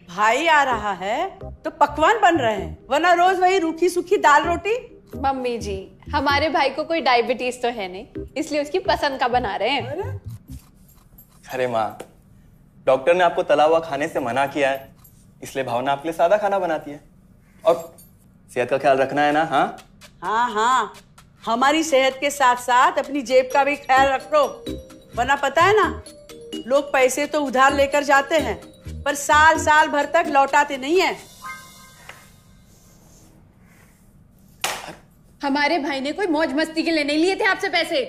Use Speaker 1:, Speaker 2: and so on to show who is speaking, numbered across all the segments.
Speaker 1: भाई आ रहा है तो पकवान बन रहे हैं, वरना रोज वही रूखी सूखी दाल रोटी।
Speaker 2: मम्मी जी, हमारे भाई को कोई डायबिटीज तो है नहीं, इसलिए उसकी पसंद का बना रहे हैं।
Speaker 3: अरे माँ, डॉक्टर ने आपको तला हुआ खाने से मना किया है, इसलिए भावना आपके लिए सादा खाना बनाती है। और सेहत का ख्याल रखना है ना? हाँ
Speaker 1: हाँ हाँ, हमारी सेहत के साथ साथ अपनी जेब का भी ख्याल रखो, वरना पता है ना, लोग पैसे तो उधार लेकर जाते हैं पर साल साल भर तक लौटाते नहीं है।
Speaker 2: हमारे भाई ने कोई मौज मस्ती के लिए नहीं लिए थे आपसे पैसे।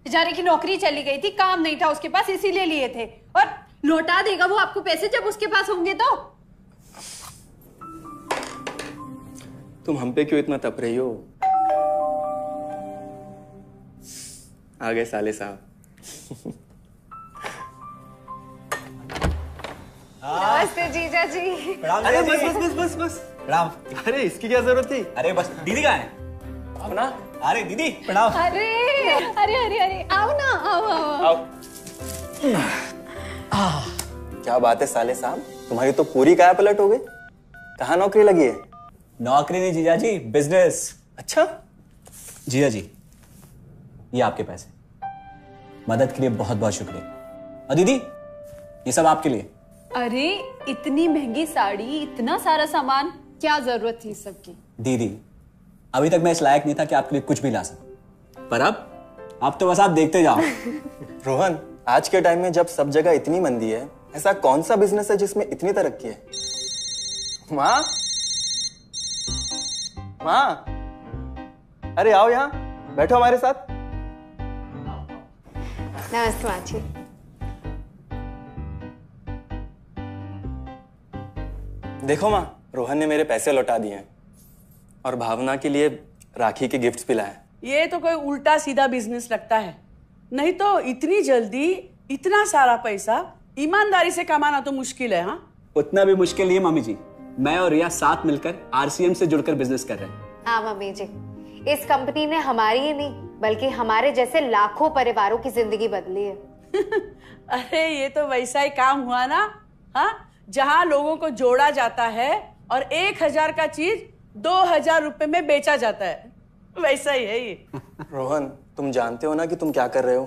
Speaker 2: बेचारे की नौकरी चली गई थी, काम नहीं था उसके पास, इसीलिए लिए थे। और लौटा देगा वो आपको पैसे जब उसके पास होंगे तो।
Speaker 3: तुम हम पे क्यों इतना तप रही हो? आ गए साले साहब।
Speaker 2: नमस्ते जीजा जी।
Speaker 3: अरे बस बस बस बस बस प्रणाम। अरे इसकी क्या जरूरत थी?
Speaker 4: अरे बस दीदी कहाँ है?
Speaker 3: आओ ना।
Speaker 4: अरे दीदी प्रणाम।
Speaker 2: अरे अरे अरे अरे आओ ना, आओ आओ।
Speaker 3: क्या बात है साले साहब, तुम्हारी तो पूरी काया पलट हो गई। कहाँ नौकरी लगी है?
Speaker 4: नौकरी नहीं जीजा जी, बिजनेस।
Speaker 3: अच्छा
Speaker 4: जीजा जी, ये आपके पैसे, मदद के लिए बहुत बहुत शुक्रिया। और दीदी, ये सब आपके लिए।
Speaker 2: अरे इतनी महंगी साड़ी, इतना सारा सामान, क्या जरूरत थी सबकी?
Speaker 4: दीदी, अभी तक मैं इस लायक नहीं था कि आपके लिए कुछ भी ला सकूं, पर अब तो बस आप देखते जाओ।
Speaker 3: रोहन, आज के टाइम में जब सब जगह इतनी मंदी है, ऐसा कौन सा बिजनेस है जिसमें इतनी तरक्की है? माँ, माँ, अरे आओ यहाँ बैठो हमारे साथ।
Speaker 2: नमस्ते माँ जी।
Speaker 3: देखो माँ, रोहन ने मेरे पैसे लौटा दिए हैं और भावना के लिए राखी के गिफ्ट्स भी लाए।
Speaker 1: ये तो कोई उल्टा सीधा बिजनेस लगता है, नहीं तो इतनी जल्दी इतना सारा पैसा ईमानदारी से कमाना तो मुश्किल है। हाँ,
Speaker 4: उतना भी मुश्किल नहीं है मम्मी जी। मैं और रिया साथ मिलकर आरसीएम से जुड़कर बिजनेस कर रहे हैं।
Speaker 5: हाँ मम्मी जी, इस कंपनी ने हमारी ही नहीं बल्कि हमारे जैसे लाखों परिवारों की जिंदगी बदली है।
Speaker 1: अरे ये तो वैसा ही काम हुआ ना, हाँ, जहाँ लोगों को जोड़ा जाता है और 1000 का चीज 2000 रुपए में बेचा जाता है, वैसा ही है ये।
Speaker 3: रोहन, तुम जानते हो ना कि तुम क्या कर रहे हो?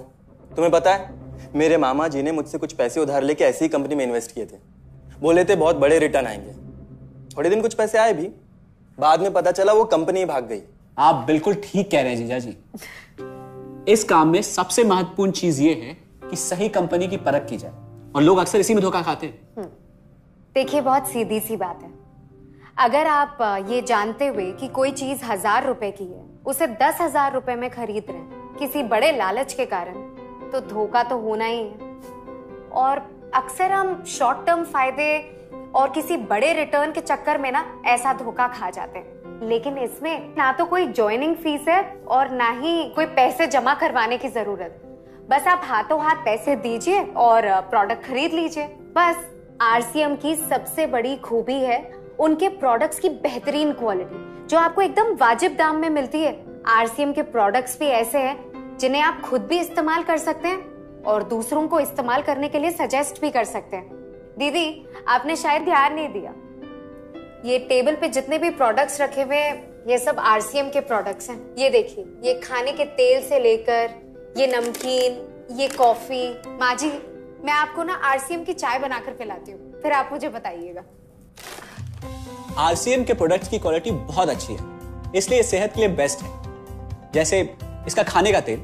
Speaker 3: तुम्हें पता है, मेरे मामा जी ने मुझसे कुछ पैसे उधार लेके ऐसी ही कंपनी में इन्वेस्ट किए थे। बोले थे बहुत बड़े रिटर्न आएंगे। थोड़े दिन कुछ पैसे आए भी, बाद में पता चला वो कंपनी भाग गई।
Speaker 4: आप बिल्कुल ठीक कह रहे हैं जीजा जी। इस काम में सबसे महत्वपूर्ण चीज ये है कि सही कंपनी की परख की जाए, और लोग अक्सर इसी में धोखा खाते हैं।
Speaker 5: देखिए, बहुत सीधी सी बात है। अगर आप ये जानते हुए कि कोई चीज 1000 रुपए की है, उसे 10,000 रुपए में खरीद रहे हैं किसी बड़े लालच के कारण, तो धोखा तो होना ही है। और अक्सर हम शॉर्ट टर्म फायदे और किसी बड़े रिटर्न के चक्कर में ना ऐसा धोखा खा जाते हैं। लेकिन इसमें ना तो कोई ज्वाइनिंग फीस है और ना ही कोई पैसे जमा करवाने की जरूरत। बस आप हाथों हाथ पैसे दीजिए और प्रोडक्ट खरीद लीजिए। बस आरसीएम की सबसे बड़ी खूबी है उनके प्रोडक्ट्स की बेहतरीन क्वालिटी, जो आपको एकदम वाजिब दाम में मिलती है। आरसीएम के प्रोडक्ट्स भी ऐसे हैं जिन्हें आप खुद भी इस्तेमाल कर सकते हैं और दूसरों को इस्तेमाल करने के लिए सजेस्ट भी कर सकते हैं। दीदी, आपने शायद ध्यान नहीं दिया, ये टेबल पे जितने भी प्रोडक्ट्स रखे हुए हैं, ये सब आरसीएम के प्रोडक्ट्स हैं। ये देखिए, ये खाने के तेल से लेकर ये नमकीन, ये कॉफी। माँ जी, मैं आपको ना आरसीएम की चाय बनाकर पिलाती हूँ, फिर आप मुझे बताइएगा।
Speaker 4: आरसीएम के प्रोडक्ट्स की क्वालिटी बहुत अच्छी है, इसलिए सेहत के लिए बेस्ट है। जैसे इसका खाने का तेल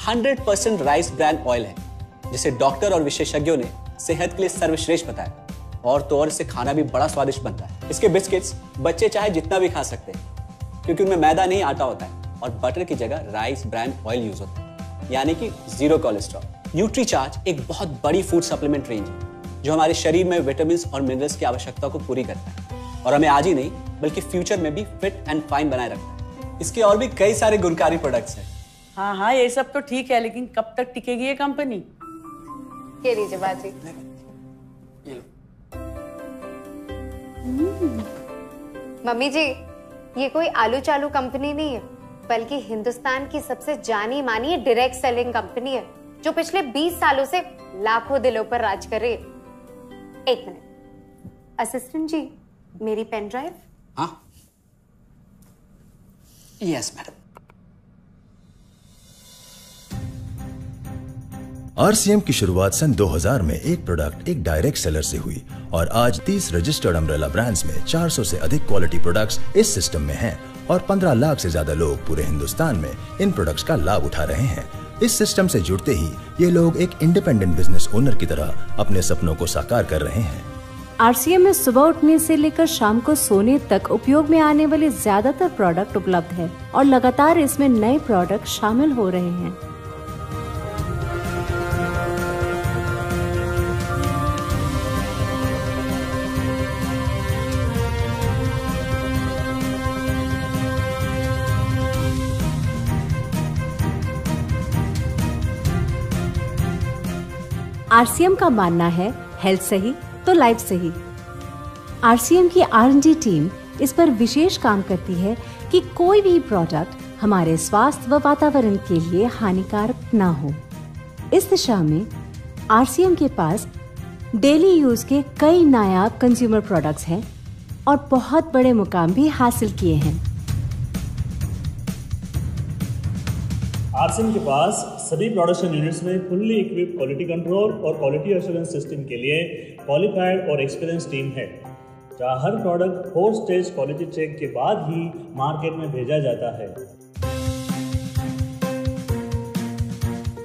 Speaker 4: 100% राइस ब्रांड ऑयल है, जिसे डॉक्टर और विशेषज्ञों ने सेहत के लिए सर्वश्रेष्ठ बताया। और तो और इससे खाना भी बड़ा स्वादिष्ट बनता है। इसके बिस्किट्स बच्चे चाहे जितना भी खा सकते हैं, क्योंकि उनमें मैदा नहीं आटा होता है और बटर की जगह राइस ब्रांड ऑयल यूज होता है, यानी कि 0 कोलेस्ट्रॉल। न्यूट्रीचार्ज एक बहुत बड़ी फूड सप्लीमेंट रेंज है, जो हमारे शरीर में विटामिन और मिनरल्स की आवश्यकता को पूरी करता है और हमें आज ही नहीं बल्कि फ्यूचर में भी फिट एंड फाइन बनाए रखता है। इसके और भी कई सारे गुणकारी प्रोडक्ट्स हैं।
Speaker 1: हाँ हाँ, ये सब तो ठीक है, लेकिन कब तक टिकेगी ये कंपनी?
Speaker 5: ये लीजिए बाजी। मम्मी जी, ये कोई आलू चालू कंपनी नहीं है, बल्कि हिंदुस्तान की सबसे जानी मानी डायरेक्ट सेलिंग कंपनी है, जो पिछले 20 सालों से लाखों दिलों पर राज कर रही है। एक मिनट असिस्टेंट जी, मेरी पेन ड्राइव।
Speaker 4: हाँ, यस मैडम।
Speaker 6: आरसीएम की शुरुआत सन 2000 में एक प्रोडक्ट एक डायरेक्ट सेलर से हुई और आज 30 रजिस्टर्ड अम्ब्रेला ब्रांड्स में 400 से अधिक क्वालिटी प्रोडक्ट्स इस सिस्टम में हैं और 15 लाख से ज्यादा लोग पूरे हिंदुस्तान में इन प्रोडक्ट्स का लाभ उठा रहे हैं। इस सिस्टम से जुड़ते ही ये लोग एक इंडिपेंडेंट बिजनेस ओनर की तरह अपने सपनों को साकार कर रहे हैं।
Speaker 7: आरसीएम में सुबह उठने से लेकर शाम को सोने तक उपयोग में आने वाले ज्यादातर प्रोडक्ट उपलब्ध है और लगातार इसमें नए प्रोडक्ट शामिल हो रहे हैं। आरसीएम का मानना है हेल्थ सही तो लाइफ सही। आरसीएम की R&D टीम इस पर विशेष काम करती है कि कोई भी प्रोडक्ट हमारे स्वास्थ्य व वातावरण के लिए हानिकारक ना हो। इस दिशा में आरसीएम के पास डेली यूज के कई नायाब कंज्यूमर प्रोडक्ट्स हैं और बहुत बड़े मुकाम भी हासिल किए हैं।
Speaker 8: आरसीएम के पास सभी प्रोडक्शन यूनिट्स में फुल्ली इक्विप क्वालिटी कंट्रोल और क्वालिटी एश्योरेंस सिस्टम के लिए क्वालिफाइड और एक्सपीरियंस टीम है, जहां हर प्रोडक्ट 4 स्टेज क्वालिटी चेक के बाद ही मार्केट में भेजा जाता है।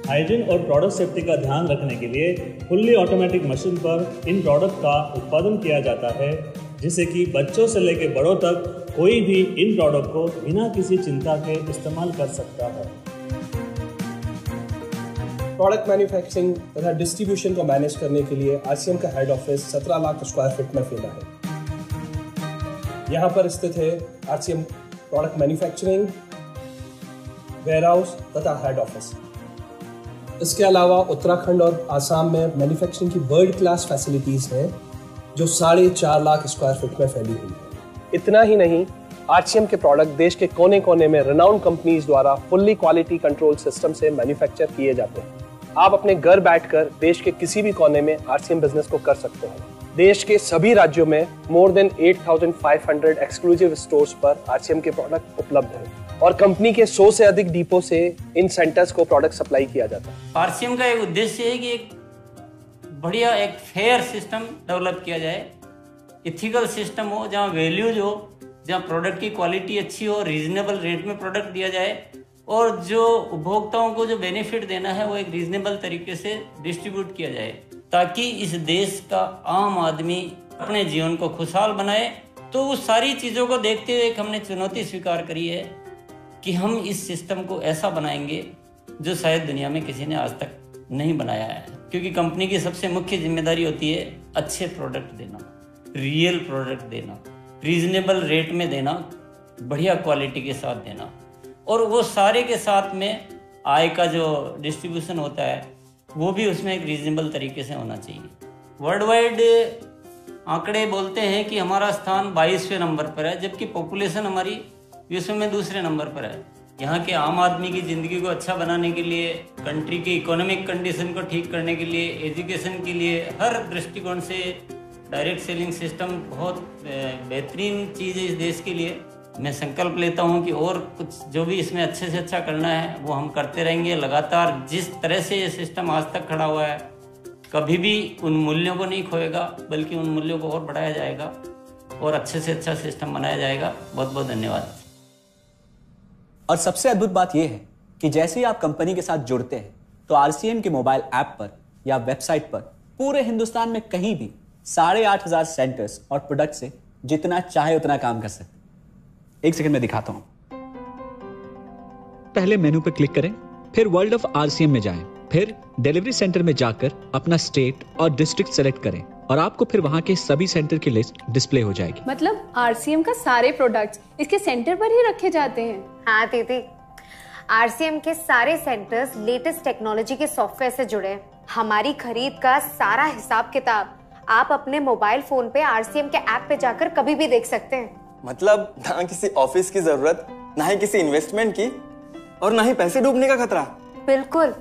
Speaker 8: हाइजीन और प्रोडक्ट सेफ्टी का ध्यान रखने के लिए फुल्ली ऑटोमेटिक मशीन पर इन प्रोडक्ट का उत्पादन किया जाता है, जिससे कि बच्चों से लेकर बड़ों तक कोई भी इन प्रोडक्ट को बिना किसी चिंता के इस्तेमाल कर सकता है।
Speaker 9: प्रोडक्ट मैन्युफैक्चरिंग तथा डिस्ट्रीब्यूशन को मैनेज करने के लिए आरसीएम का head office 17 lakh square feet में फैला है। यहाँ पर स्थित है आरसीएम प्रोडक्ट मैन्युफैक्चरिंग, वेयरहाउस तथा हेड ऑफिस। इसके अलावा उत्तराखंड और आसाम में मैन्युफैक्चरिंग की वर्ल्ड क्लास फैसिलिटीज हैं, जो 4.5 लाख स्क्वायर फीट में फैली हुई है। इतना ही नहीं, आरसीएम के प्रोडक्ट देश के कोने कोने में रिनाउंड कंपनीज द्वारा फुल्ली क्वालिटी कंट्रोल सिस्टम से मैन्युफैक्चर किए जाते हैं। आप अपने घर बैठकर देश के किसी भी कोने में आरसीएम बिजनेस को कर सकते हैं। देश के सभी राज्यों में मोर देन 8,500 एक्सक्लूसिव स्टोर्स पर आरसीएम के प्रोडक्ट उपलब्ध हैं और कंपनी के 100 से अधिक डिपो से इन सेंटर्स को प्रोडक्ट सप्लाई किया जाता है।
Speaker 10: आरसीएम का एक उद्देश्य है कि एक बढ़िया एक फेयर सिस्टम डेवलप किया जाए, इथिकल सिस्टम हो, जहाँ वैल्यूज हो, जहाँ प्रोडक्ट की क्वालिटी अच्छी हो, रीजनेबल रेट में प्रोडक्ट दिया जाए और जो उपभोक्ताओं को जो बेनिफिट देना है वो एक रीजनेबल तरीके से डिस्ट्रीब्यूट किया जाए, ताकि इस देश का आम आदमी अपने जीवन को खुशहाल बनाए। तो उस सारी चीज़ों को देखते हुए हमने चुनौती स्वीकार करी है कि हम इस सिस्टम को ऐसा बनाएंगे जो शायद दुनिया में किसी ने आज तक नहीं बनाया है, क्योंकि कंपनी की सबसे मुख्य जिम्मेदारी होती है अच्छे प्रोडक्ट देना, रियल प्रोडक्ट देना, रीजनेबल रेट में देना, बढ़िया क्वालिटी के साथ देना, और वो सारे के साथ में आय का जो डिस्ट्रीब्यूशन होता है वो भी उसमें एक रीजनेबल तरीके से होना चाहिए। वर्ल्ड वाइड आंकड़े बोलते हैं कि हमारा स्थान 22वें नंबर पर है, जबकि पॉपुलेशन हमारी विश्व में दूसरे नंबर पर है। यहाँ के आम आदमी की ज़िंदगी को अच्छा बनाने के लिए, कंट्री की इकोनॉमिक कंडीशन को ठीक करने के लिए, एजुकेशन के लिए, हर दृष्टिकोण से डायरेक्ट सेलिंग सिस्टम बहुत बेहतरीन चीज़ है इस देश के लिए। मैं संकल्प लेता हूं कि और कुछ जो भी इसमें अच्छे से अच्छा करना है वो हम करते रहेंगे लगातार। जिस तरह से ये सिस्टम आज तक खड़ा हुआ है, कभी भी उन मूल्यों को नहीं खोएगा, बल्कि उन मूल्यों को और बढ़ाया जाएगा और अच्छे से अच्छा सिस्टम बनाया जाएगा। बहुत बहुत धन्यवाद।
Speaker 4: और सबसे अद्भुत बात यह है कि जैसे ही आप कंपनी के साथ जुड़ते हैं तो आरसीएम के मोबाइल ऐप पर या वेबसाइट पर पूरे हिंदुस्तान में कहीं भी 8,500 सेंटर्स और प्रोडक्ट से जितना चाहे उतना काम कर सकते हैं। एक सेकंड में दिखाता हूं। पहले मेनू पर क्लिक करें, फिर वर्ल्ड ऑफ आरसीएम में जाएं, फिर डिलीवरी सेंटर में जाकर अपना स्टेट और डिस्ट्रिक्ट सेलेक्ट करें और आपको फिर वहां के सभी सेंटर की लिस्ट डिस्प्ले हो जाएगी।
Speaker 2: मतलब आरसीएम का सारे प्रोडक्ट्स इसके सेंटर पर ही रखे जाते हैं?
Speaker 5: हाँ दीदी, आरसीएम के सारे सेंटर्स लेटेस्ट टेक्नोलॉजी के सॉफ्टवेयर से जुड़े हैं। हमारी खरीद का सारा हिसाब किताब आप अपने मोबाइल फोन पे आरसीएम के ऐप पे जाकर कभी भी देख सकते हैं।
Speaker 3: मतलब ना किसी ऑफिस की जरूरत, ना ही किसी इन्वेस्टमेंट की, और ना ही पैसे डूबने का खतरा।
Speaker 5: बिल्कुल।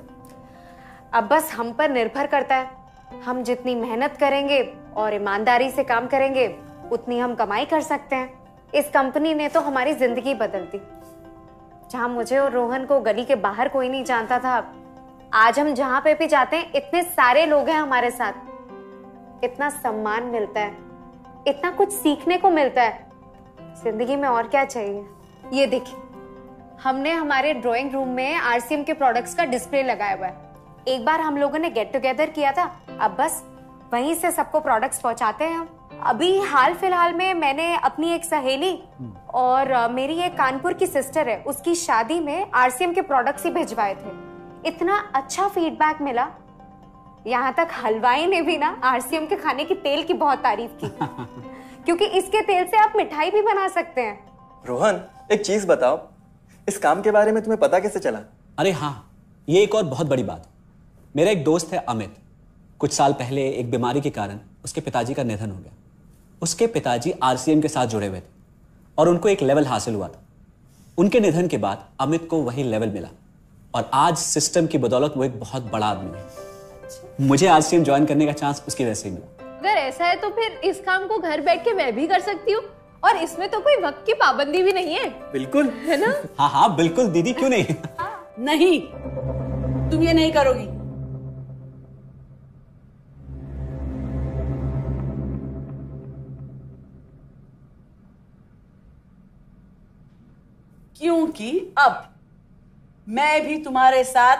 Speaker 5: अब बस हम पर निर्भर करता है। हम जितनी मेहनत करेंगे और ईमानदारी से काम करेंगे उतनी हम कमाई कर सकते हैं। इस कंपनी ने तो हमारी जिंदगी बदल दी। जहां मुझे और रोहन को गली के बाहर कोई नहीं जानता था, आज हम जहां पे भी जाते हैं इतने सारे लोग हैं हमारे साथ। इतना सम्मान मिलता है, इतना कुछ सीखने को मिलता है। जिंदगी में और क्या चाहिए। ये देखिए, हमने हमारे ड्राइंग रूम में आरसीएम के प्रोडक्ट्स का डिस्प्ले लगाया हुआ है। एक बार हम लोगों ने गेट टुगेदर किया था, अब बस वहीं से सबको प्रोडक्ट्स पहुंचाते हैं हम। अभी हाल फिलहाल में मैंने अपनी एक सहेली और मेरी एक कानपुर की सिस्टर है, उसकी शादी में आरसीएम के प्रोडक्ट्स ही भिजवाए थे। इतना अच्छा फीडबैक मिला, यहाँ तक हलवाई ने भी ना आरसीएम के खाने की तेल की बहुत तारीफ की क्योंकि इसके तेल से आप मिठाई भी बना सकते हैं।
Speaker 3: रोहन, एक चीज बताओ, इस काम के बारे में तुम्हें पता कैसे चला?
Speaker 4: अरे हाँ, ये एक और बहुत बड़ी बात। मेरा एक दोस्त है अमित, कुछ साल पहले एक बीमारी के कारण उसके पिताजी का निधन हो गया। उसके पिताजी आरसीएम के साथ जुड़े हुए थे और उनको एक लेवल हासिल हुआ था। उनके निधन के बाद अमित को वही लेवल मिला और आज सिस्टम की बदौलत वो एक बहुत बड़ा आदमी है। मुझे आरसीएम ज्वाइन करने का चांस उसकी वजह से ही मिला।
Speaker 2: अगर ऐसा है तो फिर इस काम को घर बैठ के मैं भी कर सकती हूँ, और इसमें तो कोई वक्त की पाबंदी भी नहीं है।
Speaker 3: बिल्कुल,
Speaker 2: है ना?
Speaker 4: हाँ हाँ बिल्कुल दीदी, क्यों नहीं।
Speaker 1: नहीं, तुम ये नहीं करोगी। क्योंकि अब मैं भी तुम्हारे साथ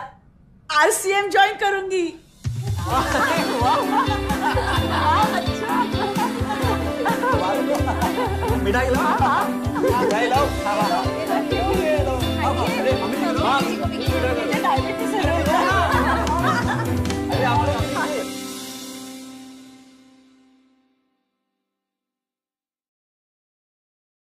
Speaker 1: आरसीएम ज्वाइन करूंगी।
Speaker 3: मिठाई लाओ, मिठाई लाओ।